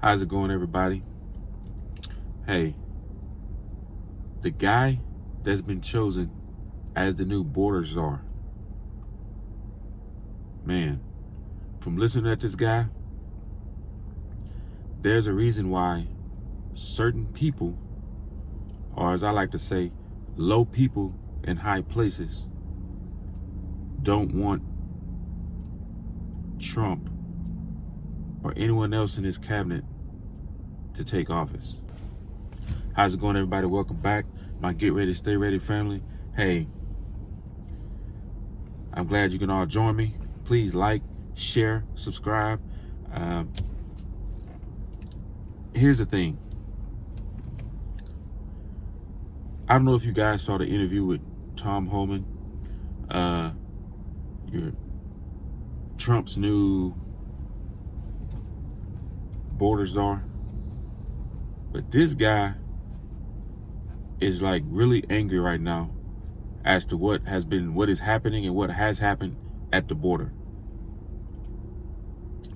How's it going, everybody? Hey, the guy that's been chosen as the new border czar, man, from listening at this guy, there's a reason why certain people, or as I like to say, low people in high places, don't want Trump or anyone else in his cabinet to take office. How's it going, everybody? Welcome back, my Get Ready, Stay Ready family. Hey, I'm glad you can all join me. Please like, share, subscribe. Here's the thing. I don't know if you guys saw the interview with Tom Homan, Trump's new border czar. But this guy is like really angry right now as to what is happening and what has happened at the border.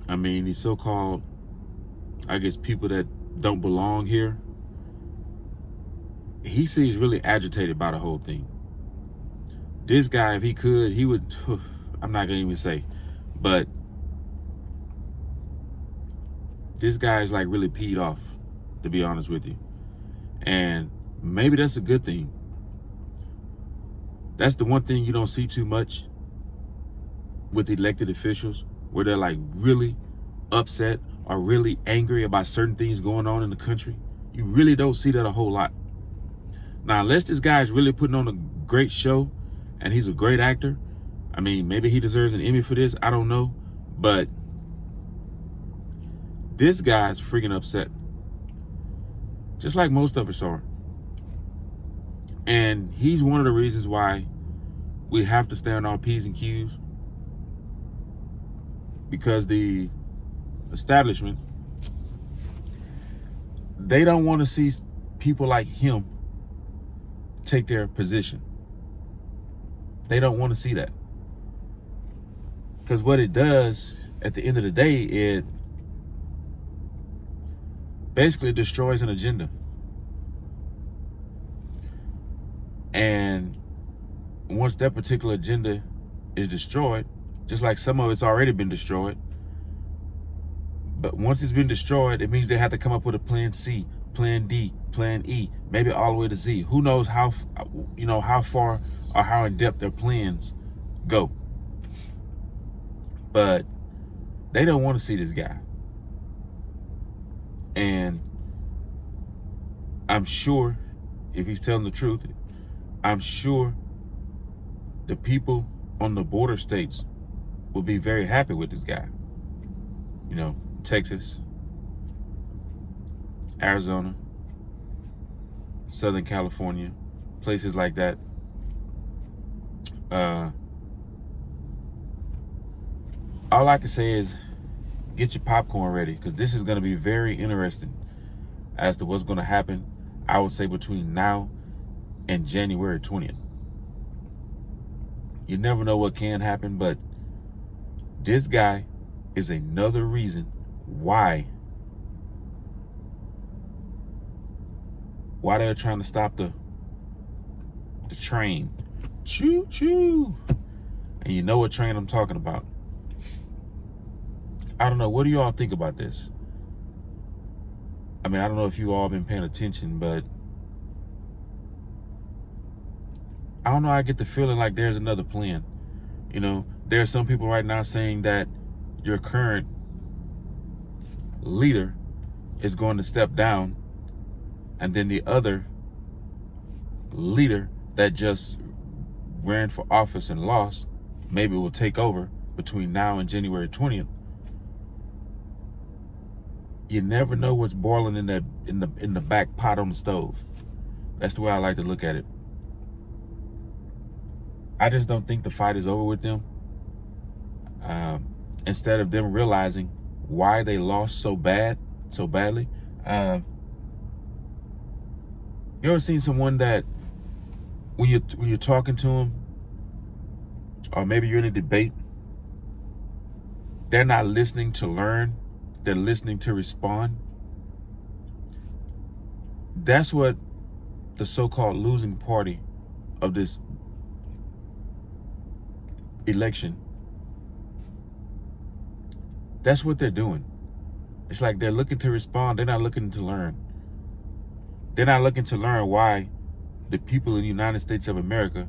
I mean, these so-called, I guess, people that don't belong here, he seems really agitated by the whole thing. This guy, if he could, he would, I'm not gonna even say, but this guy is like really peed off, to be honest with you. And maybe that's a good thing. That's the one thing you don't see too much with elected officials, where they're like really upset or really angry about certain things going on in the country. You really don't see that a whole lot. Now, unless this guy is really putting on a great show and he's a great actor, I mean, maybe he deserves an Emmy for this, I don't know. But this guy's freaking upset, just like most of us are. And he's one of the reasons why we have to stay on our P's and Q's, because the establishment, they don't want to see people like him take their position. They don't want to see that. Because what it does at the end of the day, it basically destroys an agenda. And once that particular agenda is destroyed, just like some of it's already been destroyed, but once it's been destroyed, it means they have to come up with a plan C, plan D, plan E, maybe all the way to Z. Who knows how far or how in depth their plans go. But they don't want to see this guy. And I'm sure, if he's telling the truth, I'm sure the people on the border states will be very happy with this guy. You know, Texas, Arizona, Southern California, places like that. All I can say is get your popcorn ready, because this is going to be very interesting as to what's going to happen, I would say, between now and January 20th. You never know what can happen, but this guy is another reason why they're trying to stop the train. Choo choo. And you know what train I'm talking about. I don't know. What do you all think about this? I mean, I don't know if you all been paying attention, but I don't know. I get the feeling like there's another plan. You know, there are some people right now saying that your current leader is going to step down, and then the other leader that just ran for office and lost maybe will take over between now and January 20th. You never know what's boiling in the back pot on the stove. That's the way I like to look at it. I just don't think the fight is over with them. Instead of them realizing why they lost so badly. You ever seen someone that when you're talking to them, or maybe you're in a debate, they're not listening to learn, they're listening to respond. That's what the so-called losing party of this election, that's what they're doing. It's like they're looking to respond. They're not looking to learn. They're not looking to learn why the people in the United States of America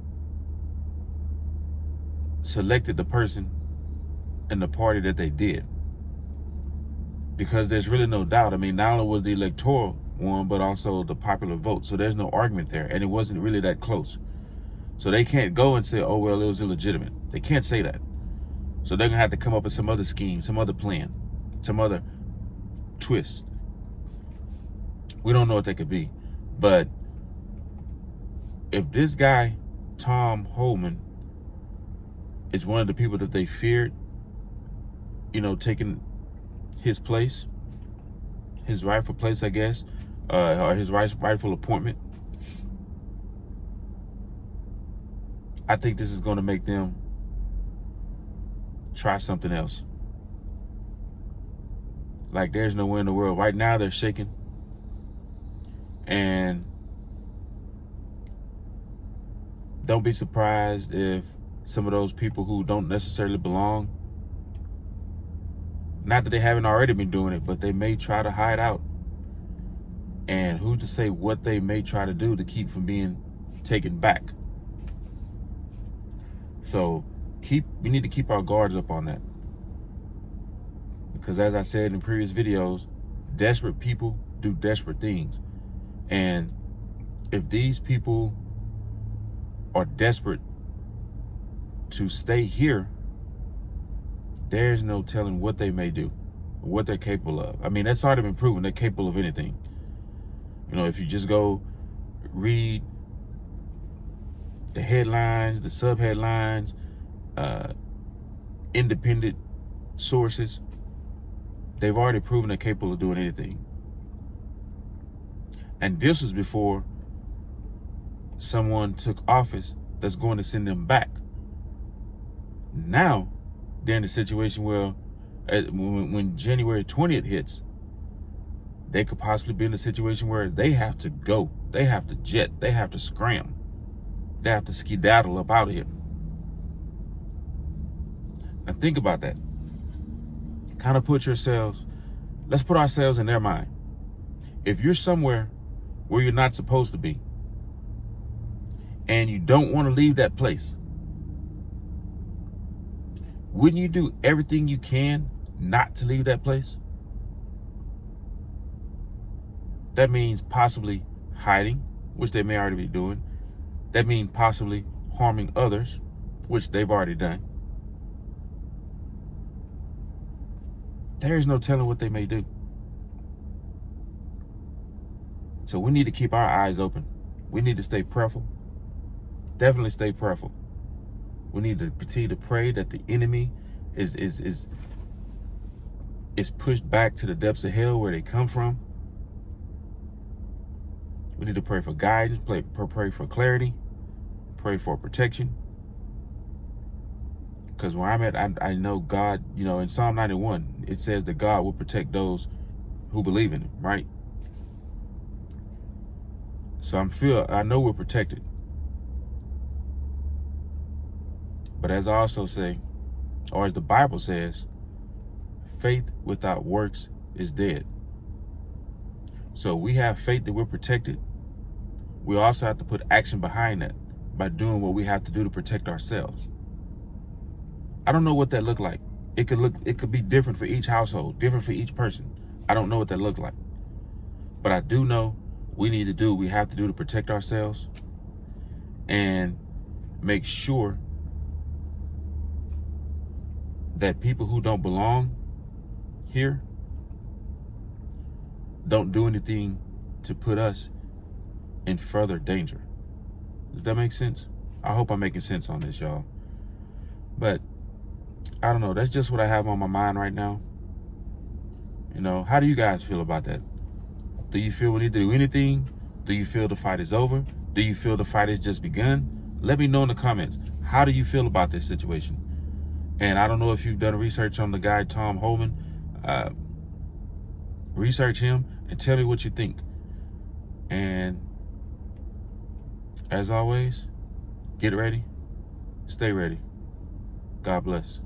selected the person and the party that they did. Because there's really no doubt. I mean, not only was the electoral one, but also the popular vote. So there's no argument there. And it wasn't really that close. So they can't go and say, oh, well, it was illegitimate. They can't say that. So they're going to have to come up with some other scheme, some other plan, some other twist. We don't know what that could be. But if this guy, Tom Homan, is one of the people that they feared, you know, taking his place, his rightful place, I guess, or his rightful appointment, I think this is going to make them try something else. Like, there's no way in the world. Right now, they're shaking. And don't be surprised if some of those people who don't necessarily belong, not that they haven't already been doing it, but they may try to hide out. And who's to say what they may try to do to keep from being taken back? So we need to keep our guards up on that. Because as I said in previous videos, desperate people do desperate things. And if these people are desperate to stay here, there's no telling what they may do, what they're capable of. I mean, that's already been proven. They're capable of anything. You know, if you just go read the headlines, the sub-headlines, independent sources, they've already proven they're capable of doing anything. And this was before someone took office that's going to send them back. Now, they're in a situation where when January 20th hits, they could possibly be in a situation where they have to go. They have to jet. They have to scram. They have to skedaddle up out of here. Now think about that. Kind of let's put ourselves in their mind. If you're somewhere where you're not supposed to be, and you don't want to leave that place, wouldn't you do everything you can not to leave that place? That means possibly hiding, which they may already be doing. That means possibly harming others, which they've already done. There is no telling what they may do. So we need to keep our eyes open. We need to stay prayerful. Definitely stay prayerful. We need to continue to pray that the enemy is pushed back to the depths of hell where they come from. We need to pray for guidance, pray for clarity, pray for protection. Because where I'm at, I know God, you know, in Psalm 91, it says that God will protect those who believe in him, right? So I know we're protected. But as I also say, or as the Bible says, faith without works is dead. So we have faith that we're protected. We also have to put action behind that by doing what we have to do to protect ourselves. I don't know what that looked like. It could be different for each household, different for each person. I don't know what that looked like. But I do know we have to do to protect ourselves and make sure that people who don't belong here don't do anything to put us in further danger. Does that make sense? I hope I'm making sense on this, y'all. But I don't know. That's just what I have on my mind right now. You know, how do you guys feel about that? Do you feel we need to do anything? Do you feel the fight is over? Do you feel the fight has just begun? Let me know in the comments. How do you feel about this situation? And I don't know if you've done research on the guy, Tom Homan. Research him and tell me what you think. And as always, get ready, stay ready. God bless.